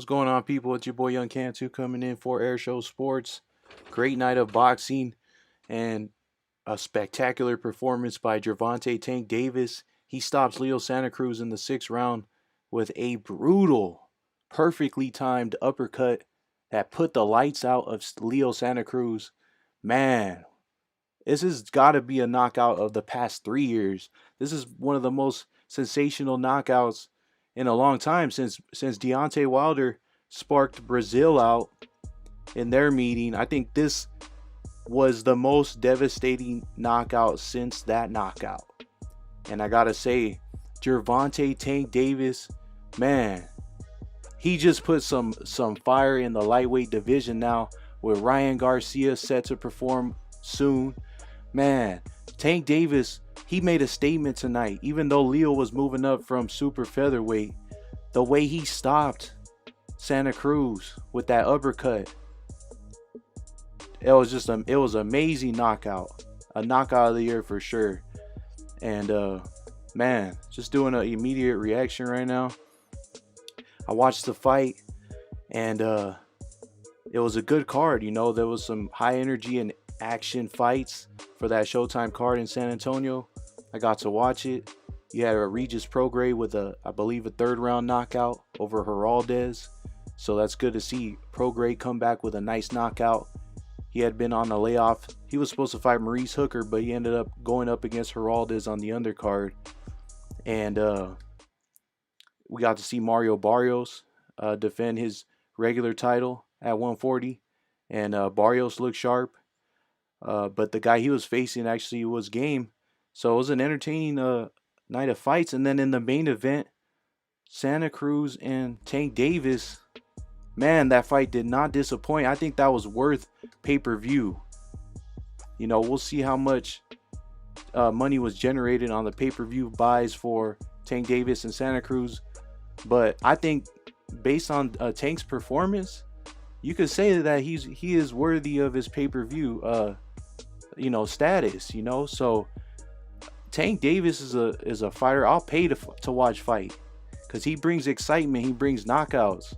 What's going on, people? It's your boy Young Cantu coming in for Air Show Sports. Great night of boxing and a spectacular performance by Gervonta Tank Davis. He stops Leo Santa Cruz in the sixth round with a brutal, perfectly timed uppercut that put the lights out of Leo Santa Cruz. Man, this has got to be a knockout of the past 3 years. This is one of the most sensational knockouts in a long time since Deontay Wilder sparked Brazil out in their meeting. I think this was the most devastating knockout since that knockout. And I gotta say, Gervonta Tank Davis, man, he just put some fire in the lightweight division now with Ryan Garcia set to perform soon. Man, Tank Davis, he made a statement tonight. Even though Leo was moving up from super featherweight, the way he stopped Santa Cruz with that uppercut, it was amazing knockout. A knockout of the year for sure. And man, just doing an immediate reaction right now. I watched the fight and it was a good card. There was some high energy and action fights for that Showtime card in San Antonio. I got to watch it. You had a Regis Prograis with I believe a third round knockout over Heraldez. So that's good to see Prograis come back with a nice knockout. He had been on a layoff. He was supposed to fight Maurice Hooker, but he ended up going up against Heraldez on the undercard. And we got to see Mario Barrios defend his regular title at 140. And Barrios looked sharp. But the guy he was facing actually was game. So it was an entertaining night of fights. And then in the main event, Santa Cruz and Tank Davis, man, that fight did not disappoint. I think that was worth pay-per-view. We'll see how much money was generated on the pay-per-view buys for Tank Davis and Santa Cruz. But I think based on Tank's performance, you could say that he is worthy of his pay-per-view status. So Tank Davis is a fighter I'll pay to watch fight, because he brings excitement, he brings knockouts.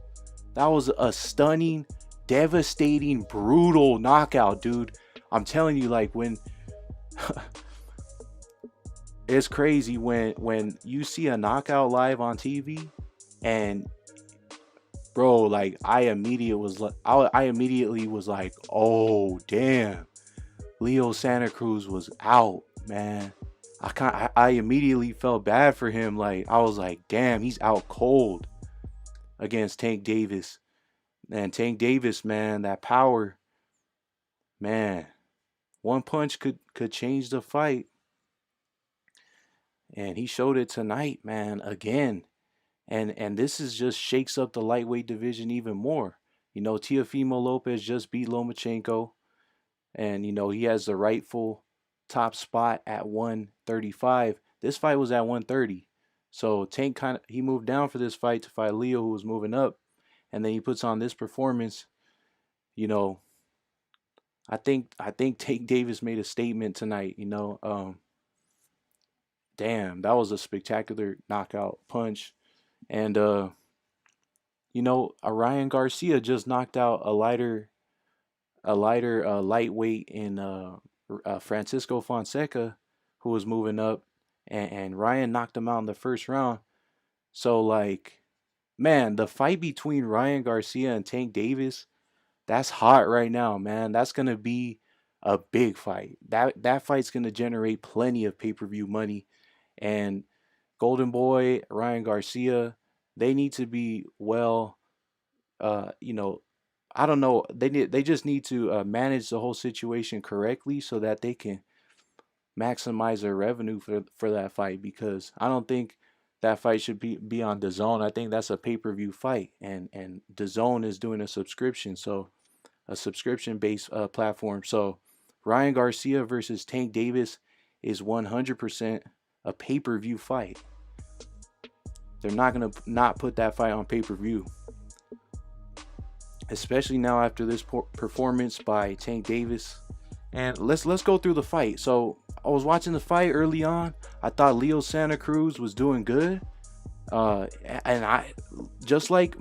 That was a stunning, devastating, brutal knockout, dude. I'm telling you, like, when it's crazy when you see a knockout live on TV, and bro, like, I immediately was like, oh damn, Leo Santa Cruz was out, man. I immediately felt bad for him. Like, I was like, damn, he's out cold against Tank Davis. And Tank Davis, man, that power, man, one punch could change the fight. And he showed it tonight, man, again. And this is just shakes up the lightweight division even more. Teofimo Lopez just beat Lomachenko. And, he has the rightful top spot at 135. This fight was at 130. So Tank he moved down for this fight to fight Leo, who was moving up. And then he puts on this performance. I think Tank Davis made a statement tonight. Damn, that was a spectacular knockout punch. And Ryan Garcia just knocked out a lighter lightweight in Francisco Fonseca, who was moving up, and Ryan knocked him out in the first round. So, like, man, the fight between Ryan Garcia and Tank Davis, that's hot right now, man. That's gonna be a big fight. That fight's gonna generate plenty of pay-per-view money. And Golden Boy, Ryan Garcia, they need to be well, I don't know. They just need to manage the whole situation correctly so that they can maximize their revenue for that fight, because I don't think that fight should be on DAZN. I think that's a pay-per-view fight, and DAZN is doing a subscription, so a subscription-based platform. So Ryan Garcia versus Tank Davis is 100% a pay-per-view fight. They're not gonna not put that fight on pay-per-view, especially now after this performance by Tank Davis. And let's go through the fight. So I was watching the fight early on. I thought Leo Santa Cruz was doing good, and I just like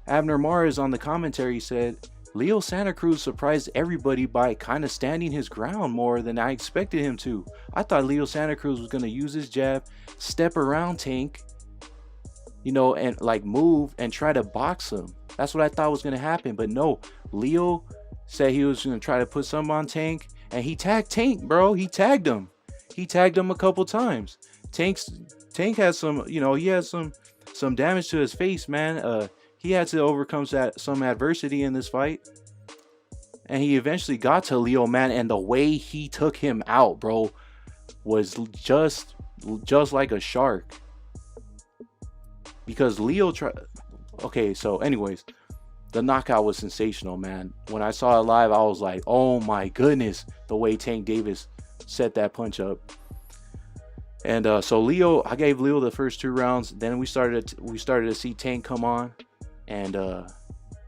Abner Mares on the commentary said, Leo Santa Cruz surprised everybody by kind of standing his ground more than I expected him to. I thought Leo Santa Cruz was going to use his jab, step around Tank, and like move and try to box him. That's what I thought was going to happen. But no, Leo said he was going to try to put something on Tank, and he tagged Tank, bro. He tagged him. He tagged him a couple times. Tank had some, he had some damage to his face, man. He had to overcome some adversity in this fight. And he eventually got to Leo, man. And the way he took him out, bro, was just like a shark. Because Leo Okay, so anyways, the knockout was sensational, man. When I saw it live, I was like, oh my goodness, the way Tank Davis set that punch up. And so I gave Leo the first 2 rounds. Then we started to see Tank come on, and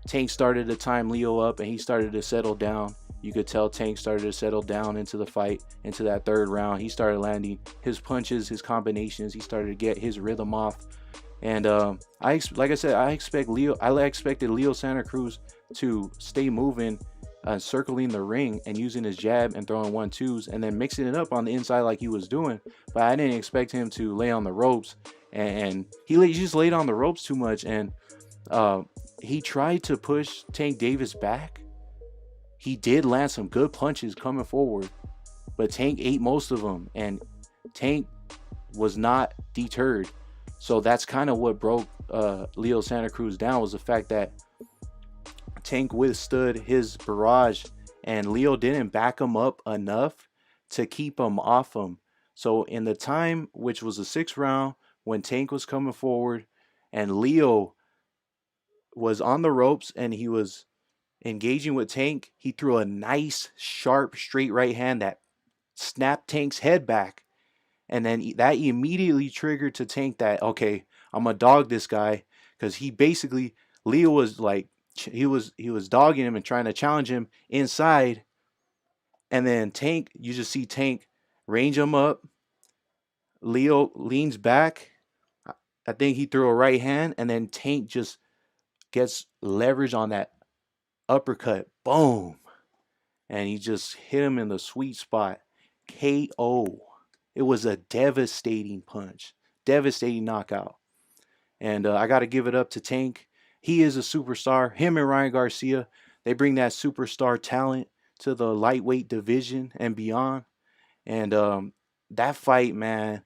Tank started to time Leo up, and he started to settle down. You could tell Tank started to settle down into the fight, into that 3rd round. He started landing his punches, his combinations. He started to get his rhythm off. And like I said, I expected Leo Santa Cruz to stay moving, circling the ring and using his jab and throwing 1-2s and then mixing it up on the inside like he was doing. But I didn't expect him to lay on the ropes, and he just laid on the ropes too much. And he tried to push Tank Davis back. He did land some good punches coming forward, but Tank ate most of them, and Tank was not deterred. So that's kind of what broke Leo Santa Cruz down, was the fact that Tank withstood his barrage, and Leo didn't back him up enough to keep him off him. So in the time, which was the 6th round, when Tank was coming forward and Leo was on the ropes and he was engaging with Tank, he threw a nice, sharp, straight right hand that snapped Tank's head back. And then that immediately triggered to Tank that, okay, I'm going to dog this guy, because he basically, Leo was like, he was dogging him and trying to challenge him inside. And then Tank, you just see Tank range him up. Leo leans back. I think he threw a right hand, and then Tank just gets leverage on that uppercut. Boom. And he just hit him in the sweet spot. KO. It was a devastating punch. Devastating knockout. And I got to give it up to Tank. He is a superstar. Him and Ryan Garcia, they bring that superstar talent to the lightweight division and beyond. And that fight, man,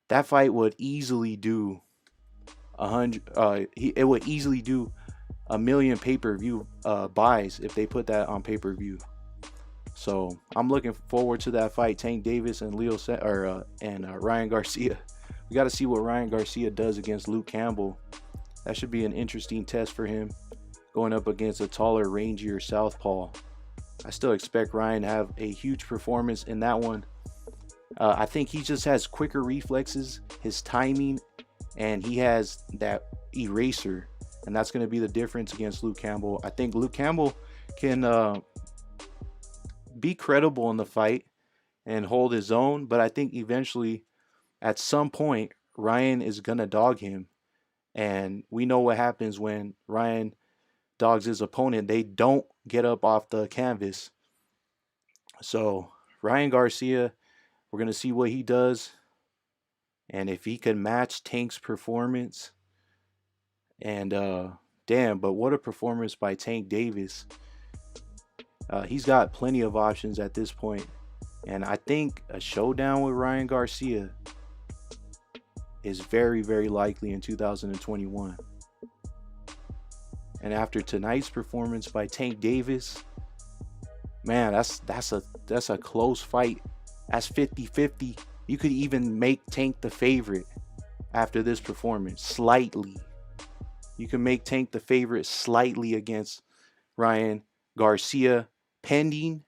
that fight would easily do 100. It would easily do 1 million pay-per-view buys if they put that on pay-per-view. So I'm looking forward to that fight, Tank Davis and Ryan Garcia. We got to see what Ryan Garcia does against Luke Campbell. That should be an interesting test for him, going up against a taller, rangier southpaw. I still expect Ryan to have a huge performance in that one. I think he just has quicker reflexes, his timing, and he has that eraser, and that's going to be the difference against Luke Campbell. I think Luke Campbell can be credible in the fight and hold his own, but I think eventually, at some point, Ryan is going to dog him. And we know what happens when Ryan dogs his opponent. They don't get up off the canvas. So Ryan Garcia, we're going to see what he does. And if he can match Tank's performance. And damn, but what a performance by Tank Davis. He's got plenty of options at this point. And I think a showdown with Ryan Garcia is very, very likely in 2021. And after tonight's performance by Tank Davis, man, that's a close fight. That's 50-50. You could even make Tank the favorite after this performance, slightly. You can make Tank the favorite slightly against Ryan Garcia, pending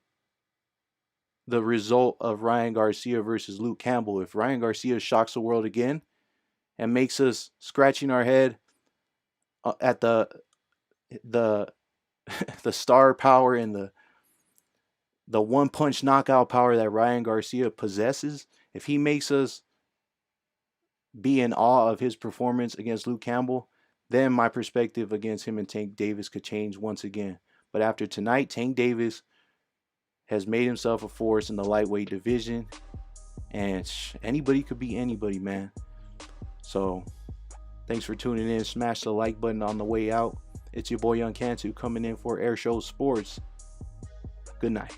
the result of Ryan Garcia versus Luke Campbell. If Ryan Garcia shocks the world again and makes us scratching our head at the star power and the one punch knockout power that Ryan Garcia possesses, if he makes us be in awe of his performance against Luke Campbell, then my perspective against him and Tank Davis could change once again. But after tonight, Tank Davis has made himself a force in the lightweight division, and anybody could beat anybody, man. So thanks for tuning in. Smash the like button on the way out. It's your boy Young Cantu coming in for Air Show Sports. Good night.